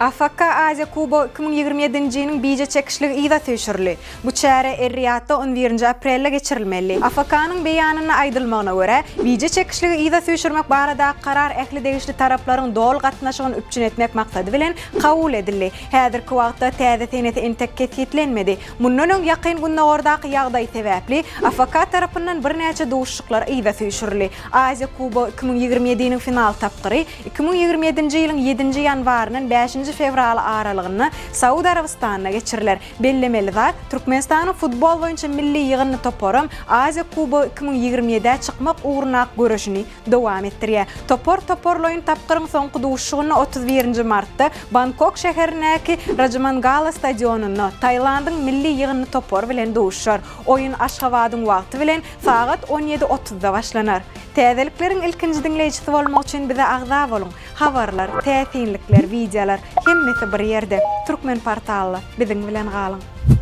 Afaka Azia Kubo 2027-yılın bice çekişligi ida töşürli. Bu çare Erriyatta 11 aprelde geçirilmeli. Afaka'nın beyanına aydılmağına göre bice çekişligi ida töşürmek barada karar ehli degişli tarapların doğal gatnaşygyny üpçün etmek maksady bilen kabul edildi. Häzirki wagtda täze teneti entek ketlenmedi. Mundan öň ýakyn günde ordaky ýagdaý sebäpli Afaka tarapyndan bir näçe dowuşçuklar ida töşürli. Azia Kubo 2027-yılın final tapgyry 2027-nji ýylyň 7-nji ýanwarynyň 5-nji fevral aralygyny Saudy Arabistanyna geçiriler. Bellemeli da Türkmenistanyň futbol boýunça milli ýygyny toporam Azia Kubo 2027-de çykmak uğruna görüşini dowam etdirýär. Toporloýun tapgyryň soňky dowuşçugyny 31 martda Bangkok şäherindäki Rajamangala stadionuny Taýlandyň milli ýygyny topor bilen dowuşar. Oýun Aşgabatyň wagty bilen saat 17:30-da başlanar. Täzeliklerin ilkinji dinleýijisi bolmak üçin bize agza bolun. Habarlar, täsinlikler, videolar hemmeti bir ýerde. Türkmen portaly biziň bilen galyň.